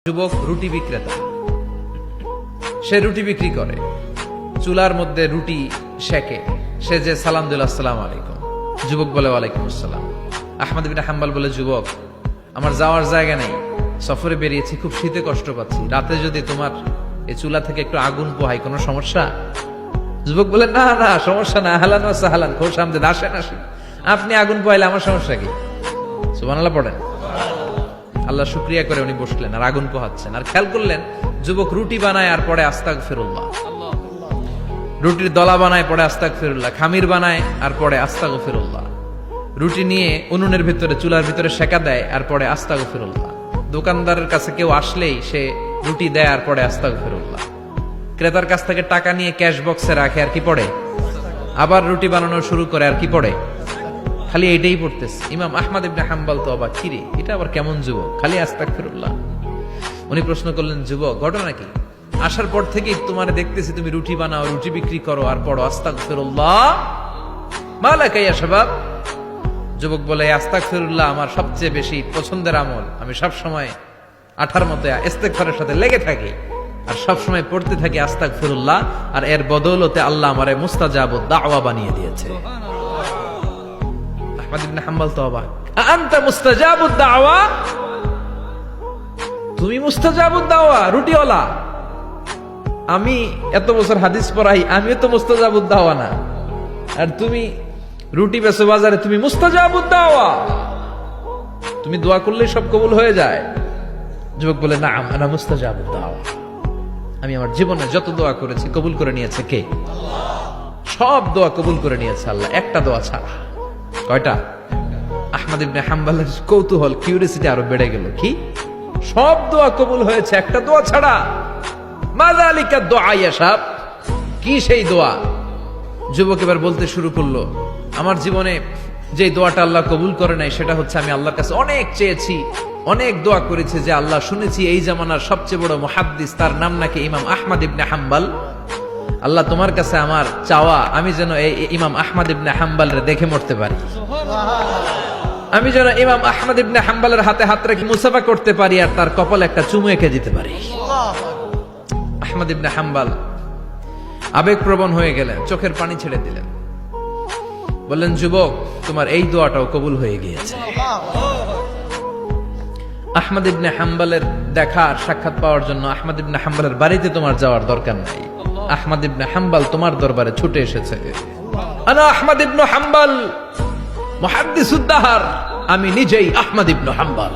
যুবক রুটি বিক্রেতা, সে রুটি বিক্রি করে, চুলার মধ্যে রুটি সেকে, সে যে সালাম দিল আসসালামু আলাইকুম, যুবক বলে ওয়ালাইকুম আসসালাম। আহমদ ইবনে হাম্বল বলে, যুবক আমার যাওয়ার জায়গা নেই, সফরে বেরিয়েছি, খুব শীতে কষ্ট পাচ্ছি, রাতে যদি তোমার এই চুলা থেকে একটু আগুন পোহাই কোনো সমস্যা? যুবক বলে, না না সমস্যা না, আহলান ওয়া সাহলান, খুব সামনে আসেন আসেন, আপনি আগুন পোহাইলে আমার সমস্যা কি? সুবহানাল্লাহ পড়েন। আল্লাহ শুকরিয়া করে উনি বসলেন আর আগুন পোহাচ্ছেন, আর খেয়াল করলেন যুবক রুটি বানায় আর পরে আস্তাগফিরুল্লাহ, রুটির দলা বানায় পরে আস্তাগফিরুল্লাহ, খামির বানায় আর পরে আস্তাগফিরুল্লাহ, রুটি নিয়ে উনুনের ভিতরে চুলার ভিতরে সেকা দেয় আর পরে আস্তাগফিরুল্লাহ, দোকানদারের কাছে কেউ আসলেই সে রুটি দেয় আর পরে আস্তাগফিরুল্লাহ, ক্রেতার কাছ থেকে টাকা নিয়ে ক্যাশ বক্সে রাখে আর কি পড়ে, আবার রুটি বানানো শুরু করে আর কি পড়ে, খালি এটাই পড়তেছে। ইমাম আহমদ ইবনে হাম্বল তো অবাক, কিরে এটা আবার কেমন যুবক, খালি আস্তাগফিরুল্লাহ। উনি প্রশ্ন করলেন, যুবক ঘটনা কি? আসার পর থেকেই তোমার দেখতেছি তুমি রুটি বানাও, রুটি বিক্রি করো আর পড়ো আস্তাগফিরুল্লাহ, মালাকা ইয়া শাবাব। যুবক বলে, আস্তাগফিরুল্লাহ আমার সবচেয়ে বেশি পছন্দের আমল, আমি সব সময় আঠার মতো ইস্তেগফারের সাথে লেগে থাকি আর সব সময় পড়তে থাকি আস্তাগফিরুল্লাহ, আর এর বদৌলতে আল্লাহ আমারে মুস্তাজাবুদ দাওয়া বানিয়ে দিয়েছে। আহমদ ইবনে হাম্বল তো অবাক, আনতা মুস্তাজাবুদ দাওয়া, তুমি মুস্তাজাবুদ দাওয়া রুটিওয়ালা, আমি এত বছর হাদিস পড়াই, আমিও তো মুস্তাজাবুদ দাওয়া না, আর তুমি রুটি বেচো বাজারে, তুমি মুস্তাজাবুদ দাওয়া, তুমি দোয়া করলে সব কবুল হয়ে যায়। যুবক বলে, না আনা মুস্তাজাবুদ দাওয়া, আমি আমার জীবনে যত দোয়া করেছি কবুল করে নিয়েছে কে? সব দোয়া কবুল করে নিয়েছে আল্লাহ, একটা দোয়া ছাড়া। কয়টা? আহমদ ইবনে হাম্বলের কৌতূহল, কিউরিয়াসিটি আরো বেড়ে গেল, কি সব দোয়া কবুল হয়েছে একটা দোয়া ছাড়া? মাযালিকা দুআ ইয়া শাব, কি সেই দোয়া? যুবক এবার বলতে শুরু করলো, আমার জীবনে যে দোয়াটা আল্লাহ কবুল করে নাই সেটা হচ্ছে, আমি আল্লাহর কাছে অনেক চেয়েছি, অনেক দোয়া করেছি, যে আল্লাহ শুনেছি এই জামানার সবচেয়ে বড় মুহাদ্দিস, তার নাম নাকি ইমাম আহমদ ইবনে হাম্বল, আল্লাহ তোমার কাছে আমার চাওয়া, আমি যেন এই ইমাম আহমদ ইবনে হাম্বলের দেখে মরতে পারি, আমি যেন ইমাম আহমদ ইবনে হাম্বলের হাতে হাত রেখে মুসাফা করতে পারি আর তার কপালে একটা চুমু এঁকে দিতে পারি। আহমদ ইবনে হাম্বল আবেগপ্রবণ হয়ে গেলেন, চোখের পানি ছেড়ে দিলেন, বললেন, যুবক তোমার এই দোয়াটাও কবুল হয়ে গিয়েছে। আহমদ ইবনে হাম্বলের দেখা আর সাক্ষাৎ পাওয়ার জন্য আহমদ ইবনে হাম্বলের বাড়িতে তোমার যাওয়ার দরকার নাই, আহমদ ইবনে হাম্বল তোমার দরবারে ছুটে এসেছে। আনা আহমদ ইবনে হাম্বল মুহাদ্দিসুদ দাহর, আমি নিজেই আহমদ ইবনে হাম্বল।